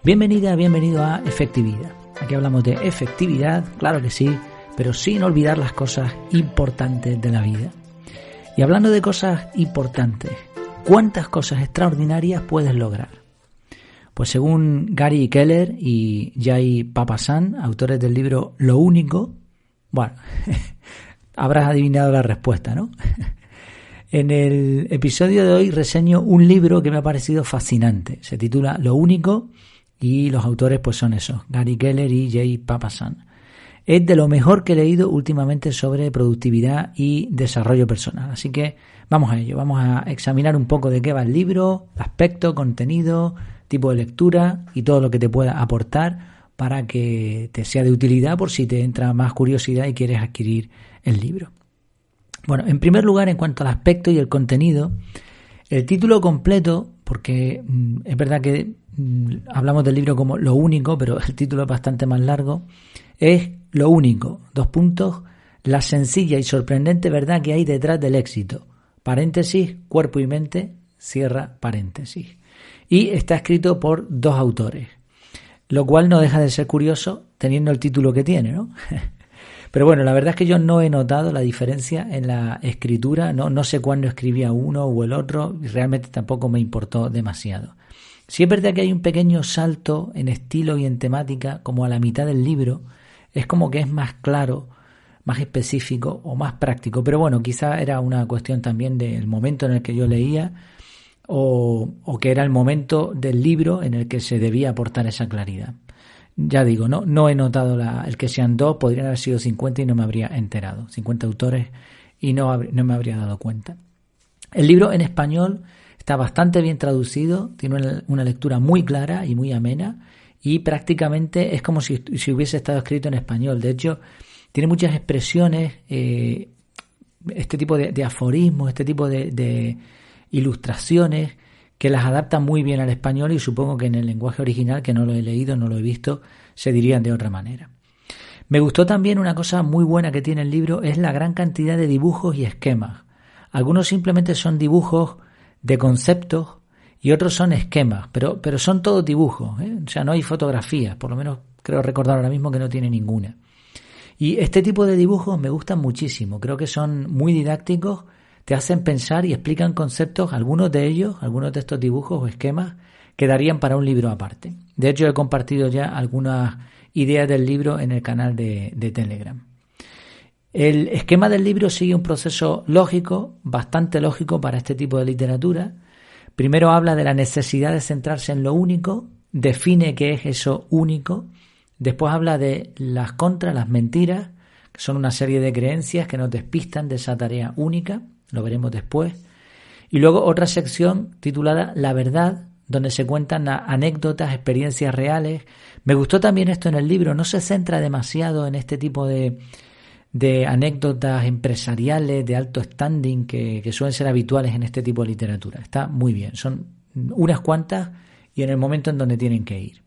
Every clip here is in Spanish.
Bienvenida, bienvenido a Efectividad. Aquí hablamos de efectividad, claro que sí, pero sin olvidar las cosas importantes de la vida. Y hablando de cosas importantes, ¿cuántas cosas extraordinarias puedes lograr? Pues según Gary Keller y Jay Papasan, autores del libro Lo Único, bueno, habrás adivinado la respuesta, ¿no? En el episodio de hoy reseño un libro que me ha parecido fascinante. Se titula Lo Único y los autores pues son esos, Gary Keller y Jay Papasan. Es de lo mejor que he leído últimamente sobre productividad y desarrollo personal. Así que vamos a ello, vamos a examinar un poco de qué va el libro, aspecto, contenido, tipo de lectura y todo lo que te pueda aportar para que te sea de utilidad por si te entra más curiosidad y quieres adquirir el libro. Bueno, en primer lugar, en cuanto al aspecto y el contenido, el título completo, porque es verdad que hablamos del libro como Lo Único, pero el título es bastante más largo, es Lo Único, : la sencilla y sorprendente verdad que hay detrás del éxito, paréntesis, cuerpo y mente, cierra paréntesis. Y está escrito por dos autores, lo cual no deja de ser curioso teniendo el título que tiene, ¿no? Pero bueno, la verdad es que yo no he notado la diferencia en la escritura, no sé cuándo escribía uno o el otro, y realmente tampoco me importó demasiado. Si es verdad que hay un pequeño salto en estilo y en temática, como a la mitad del libro, es como que es más claro, más específico o más práctico. Pero bueno, quizá era una cuestión también del momento en el que yo leía o que era el momento del libro en el que se debía aportar esa claridad. Ya digo, no he notado el que sean dos, podrían haber sido 50 y no me habría enterado. 50 autores y no me habría dado cuenta. El libro en español está bastante bien traducido, tiene una lectura muy clara y muy amena y prácticamente es como si hubiese estado escrito en español. De hecho, tiene muchas expresiones, este tipo de aforismos, este tipo de ilustraciones que las adaptan muy bien al español y supongo que en el lenguaje original, que no lo he leído, no lo he visto, se dirían de otra manera. Me gustó también una cosa muy buena que tiene el libro, es la gran cantidad de dibujos y esquemas. Algunos simplemente son dibujos de conceptos y otros son esquemas, pero son todos dibujos, ¿eh? O sea, no hay fotografías, por lo menos creo recordar ahora mismo que no tiene ninguna. Y este tipo de dibujos me gustan muchísimo, creo que son muy didácticos, te hacen pensar y explican conceptos, algunos de estos dibujos o esquemas quedarían para un libro aparte. De hecho, he compartido ya algunas ideas del libro en el canal de Telegram. El esquema del libro sigue un proceso lógico, bastante lógico para este tipo de literatura. Primero habla de la necesidad de centrarse en lo único, define qué es eso único. Después habla de las contras, las mentiras, que son una serie de creencias que nos despistan de esa tarea única. Lo veremos después. Y luego otra sección titulada La Verdad, donde se cuentan anécdotas, experiencias reales. Me gustó también esto en el libro, no se centra demasiado en este tipo de anécdotas empresariales de alto standing que suelen ser habituales en este tipo de literatura. Está muy bien, son unas cuantas y en el momento en donde tienen que ir.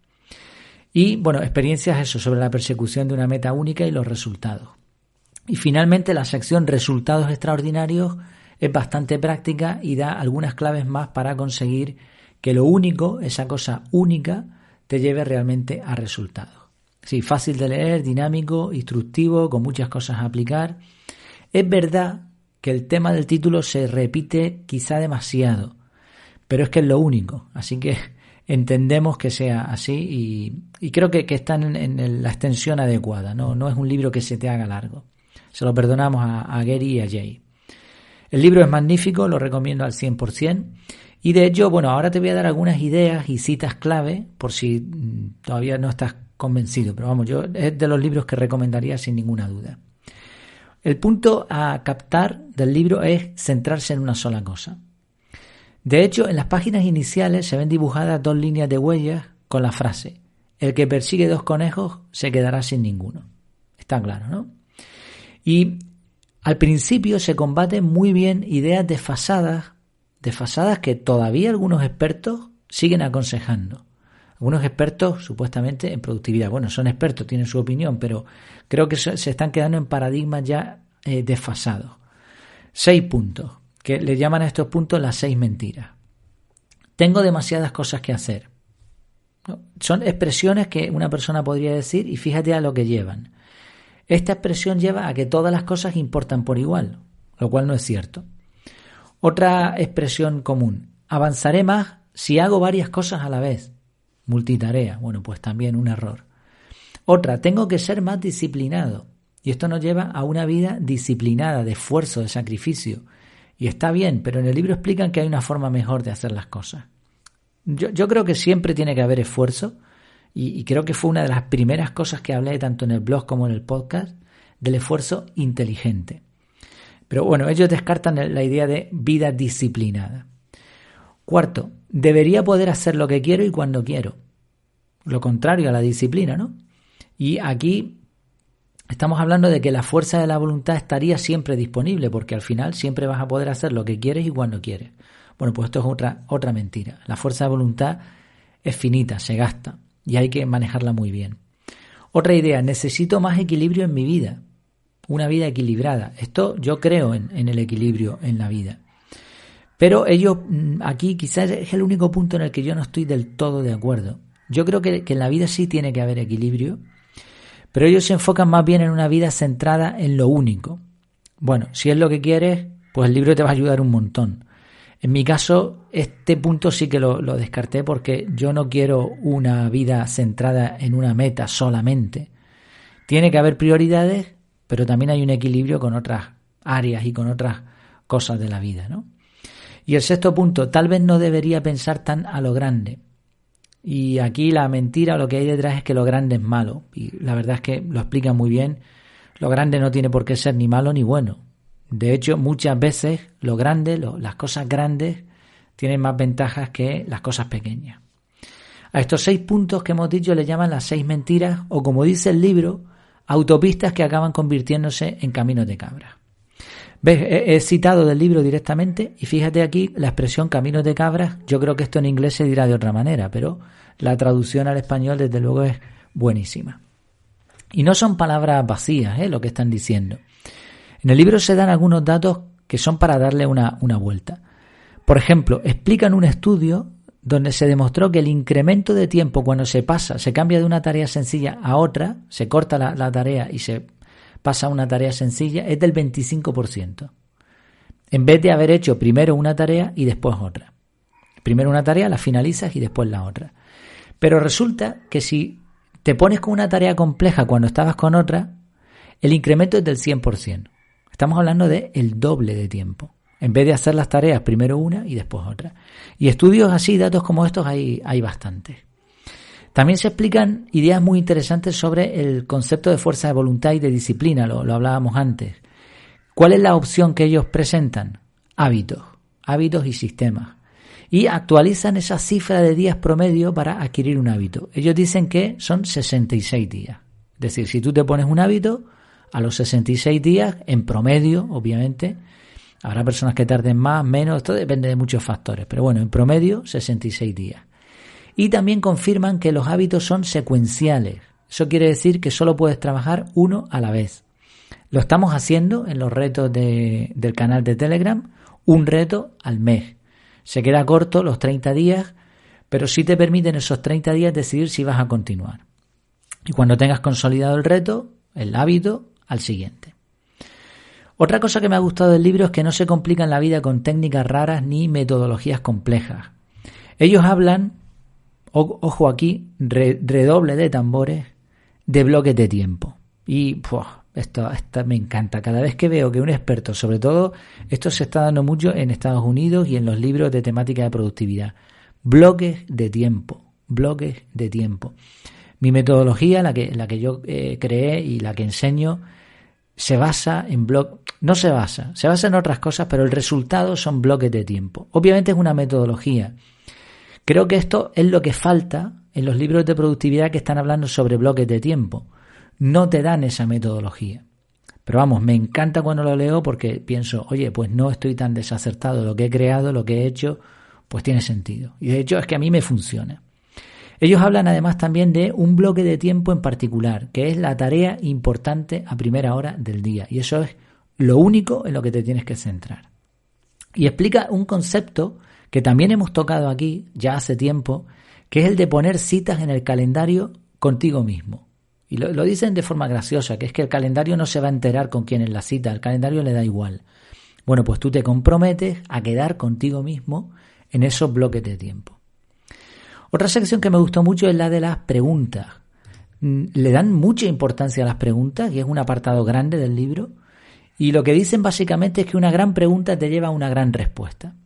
Y bueno, experiencias sobre la persecución de una meta única y los resultados. Y finalmente la sección Resultados Extraordinarios es bastante práctica y da algunas claves más para conseguir que lo único, esa cosa única, te lleve realmente a resultados. Sí, fácil de leer, dinámico, instructivo, con muchas cosas a aplicar. Es verdad que el tema del título se repite quizá demasiado, pero es que es lo único, así que entendemos que sea así y creo que está en la extensión adecuada, no es un libro que se te haga largo. Se lo perdonamos a Gary y a Jay. El libro es magnífico, lo recomiendo al 100%. Y de hecho, bueno, ahora te voy a dar algunas ideas y citas clave por si todavía no estás convencido. Pero vamos, es de los libros que recomendaría sin ninguna duda. El punto a captar del libro es centrarse en una sola cosa. De hecho, en las páginas iniciales se ven dibujadas 2 líneas de huellas con la frase: el que persigue 2 conejos se quedará sin ninguno. Está claro, ¿no? Y al principio se combaten muy bien ideas desfasadas que todavía algunos expertos siguen aconsejando. Algunos expertos supuestamente en productividad. Bueno, son expertos, tienen su opinión, pero creo que se están quedando en paradigmas ya desfasados. 6 puntos, que le llaman a estos puntos las 6 mentiras. Tengo demasiadas cosas que hacer. ¿no? Son expresiones que una persona podría decir y fíjate a lo que llevan. Esta expresión lleva a que todas las cosas importan por igual, lo cual no es cierto. Otra expresión común: avanzaré más si hago varias cosas a la vez. Multitarea. Bueno, pues también un error. Otra: tengo que ser más disciplinado. Y esto nos lleva a una vida disciplinada, de esfuerzo, de sacrificio. Y está bien, pero en el libro explican que hay una forma mejor de hacer las cosas. Yo creo que siempre tiene que haber esfuerzo y creo que fue una de las primeras cosas que hablé tanto en el blog como en el podcast, del esfuerzo inteligente. Pero bueno, ellos descartan la idea de vida disciplinada. Cuarto: debería poder hacer lo que quiero y cuando quiero. Lo contrario a la disciplina, ¿no? Y aquí estamos hablando de que la fuerza de la voluntad estaría siempre disponible, porque al final siempre vas a poder hacer lo que quieres y cuando quieres. Bueno, pues esto es otra mentira. La fuerza de voluntad es finita, se gasta y hay que manejarla muy bien. Otra idea: necesito más equilibrio en mi vida, una vida equilibrada. Esto yo creo en el equilibrio en la vida. Pero ellos, aquí quizás es el único punto en el que yo no estoy del todo de acuerdo. Yo creo que en la vida sí tiene que haber equilibrio, pero ellos se enfocan más bien en una vida centrada en lo único. Bueno, si es lo que quieres, pues el libro te va a ayudar un montón. En mi caso, este punto sí que lo descarté porque yo no quiero una vida centrada en una meta solamente. Tiene que haber prioridades, pero también hay un equilibrio con otras áreas y con otras cosas de la vida, ¿no? Y el sexto punto: tal vez no debería pensar tan a lo grande. Y aquí la mentira o lo que hay detrás es que lo grande es malo. Y la verdad es que lo explican muy bien. Lo grande no tiene por qué ser ni malo ni bueno. De hecho, muchas veces lo grande, las cosas grandes, tienen más ventajas que las cosas pequeñas. A estos 6 puntos que hemos dicho le llaman las 6 mentiras, o como dice el libro, autopistas que acaban convirtiéndose en caminos de cabra. ¿Ves? He citado del libro directamente y fíjate aquí la expresión caminos de cabras. Yo creo que esto en inglés se dirá de otra manera, pero la traducción al español desde luego es buenísima. Y no son palabras vacías, lo que están diciendo. En el libro se dan algunos datos que son para darle una vuelta. Por ejemplo, explican un estudio donde se demostró que el incremento de tiempo cuando se cambia de una tarea sencilla a otra, se corta la tarea y se pasa a una tarea sencilla, es del 25%. En vez de haber hecho primero una tarea y después otra. Primero una tarea, la finalizas y después la otra. Pero resulta que si te pones con una tarea compleja cuando estabas con otra, el incremento es del 100%. Estamos hablando de el doble de tiempo. En vez de hacer las tareas primero una y después otra. Y estudios así, datos como estos, hay bastantes. También se explican ideas muy interesantes sobre el concepto de fuerza de voluntad y de disciplina, lo hablábamos antes. ¿Cuál es la opción que ellos presentan? Hábitos y sistemas. Y actualizan esa cifra de días promedio para adquirir un hábito. Ellos dicen que son 66 días. Es decir, si tú te pones un hábito, a los 66 días, en promedio, obviamente, habrá personas que tarden más, menos, esto depende de muchos factores, pero bueno, en promedio, 66 días. Y también confirman que los hábitos son secuenciales. Eso quiere decir que solo puedes trabajar uno a la vez. Lo estamos haciendo en los retos del canal de Telegram, un reto al mes. Se queda corto los 30 días, pero sí te permiten esos 30 días decidir si vas a continuar. Y cuando tengas consolidado el reto, el hábito, al siguiente. Otra cosa que me ha gustado del libro es que no se complican la vida con técnicas raras ni metodologías complejas. Ellos hablan, ojo aquí, redoble de tambores, de bloques de tiempo. Y esto me encanta. Cada vez que veo que un experto, sobre todo, esto se está dando mucho en Estados Unidos y en los libros de temática de productividad. Bloques de tiempo. Mi metodología, la que yo creé y la que enseño, se basa en se basa en otras cosas, pero el resultado son bloques de tiempo. Obviamente es una metodología. Creo que esto es lo que falta en los libros de productividad que están hablando sobre bloques de tiempo. No te dan esa metodología. Pero vamos, me encanta cuando lo leo porque pienso, oye, pues no estoy tan desacertado. Lo que he creado, lo que he hecho, pues tiene sentido. Y de hecho es que a mí me funciona. Ellos hablan además también de un bloque de tiempo en particular, que es la tarea importante a primera hora del día. Y eso es lo único en lo que te tienes que centrar. Y explica un concepto que también hemos tocado aquí ya hace tiempo, que es el de poner citas en el calendario contigo mismo. Y lo dicen de forma graciosa, que es que el calendario no se va a enterar con quién es la cita, el calendario le da igual. Bueno, pues tú te comprometes a quedar contigo mismo en esos bloques de tiempo. Otra sección que me gustó mucho es la de las preguntas. Le dan mucha importancia a las preguntas, y es un apartado grande del libro, y lo que dicen básicamente es que una gran pregunta te lleva a una gran respuesta.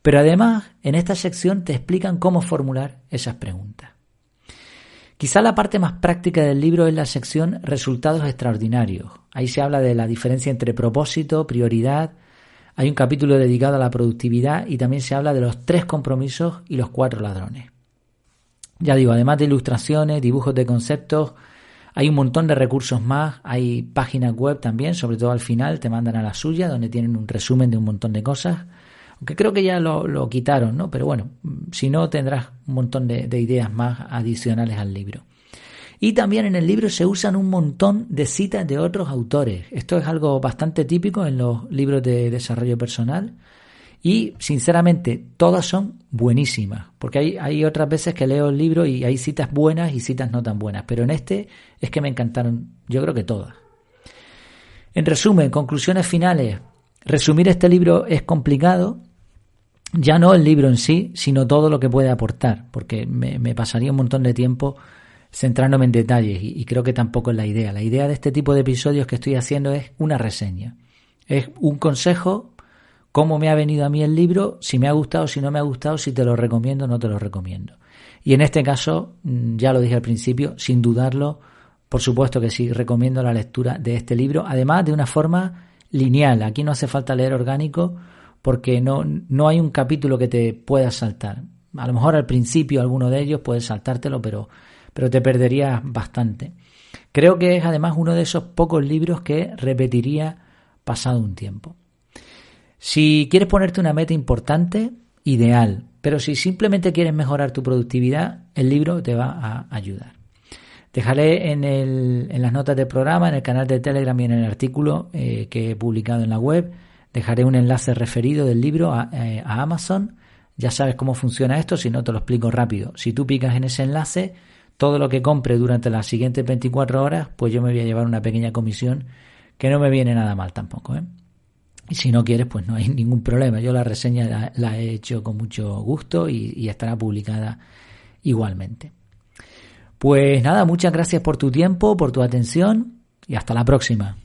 Pero además, en esta sección te explican cómo formular esas preguntas. Quizá la parte más práctica del libro es la sección Resultados extraordinarios. Ahí se habla de la diferencia entre propósito, prioridad. Hay un capítulo dedicado a la productividad y también se habla de los 3 compromisos y los 4 ladrones. Ya digo, además de ilustraciones, dibujos de conceptos, hay un montón de recursos más. Hay páginas web también, sobre todo al final te mandan a la suya, donde tienen un resumen de un montón de cosas. Aunque creo que ya lo quitaron, ¿no? Pero bueno, si no tendrás un montón de ideas más adicionales al libro. Y también en el libro se usan un montón de citas de otros autores. Esto es algo bastante típico en los libros de desarrollo personal y sinceramente todas son buenísimas, porque hay otras veces que leo el libro y hay citas buenas y citas no tan buenas, pero en este es que me encantaron, yo creo que todas. En resumen, conclusiones finales. Resumir este libro es complicado, ya no el libro en sí, sino todo lo que puede aportar, porque me pasaría un montón de tiempo centrándome en detalles y creo que tampoco es la idea. La idea de este tipo de episodios que estoy haciendo es una reseña, es un consejo, cómo me ha venido a mí el libro, si me ha gustado, si no me ha gustado, si te lo recomiendo o no te lo recomiendo. Y en este caso, ya lo dije al principio, sin dudarlo, por supuesto que sí, recomiendo la lectura de este libro, además de una forma lineal. Aquí no hace falta leer orgánico porque no hay un capítulo que te puedas saltar. A lo mejor al principio alguno de ellos puedes saltártelo, pero te perderías bastante. Creo que es además uno de esos pocos libros que repetiría pasado un tiempo. Si quieres ponerte una meta importante, ideal, pero si simplemente quieres mejorar tu productividad, el libro te va a ayudar. Dejaré en las notas del programa, en el canal de Telegram y en el artículo que he publicado en la web, dejaré un enlace referido del libro a Amazon. Ya sabes cómo funciona esto, si no te lo explico rápido. Si tú picas en ese enlace, todo lo que compre durante las siguientes 24 horas, pues yo me voy a llevar una pequeña comisión que no me viene nada mal tampoco, ¿eh? Y si no quieres, pues no hay ningún problema. Yo la reseña la he hecho con mucho gusto y estará publicada igualmente. Pues nada, muchas gracias por tu tiempo, por tu atención y hasta la próxima.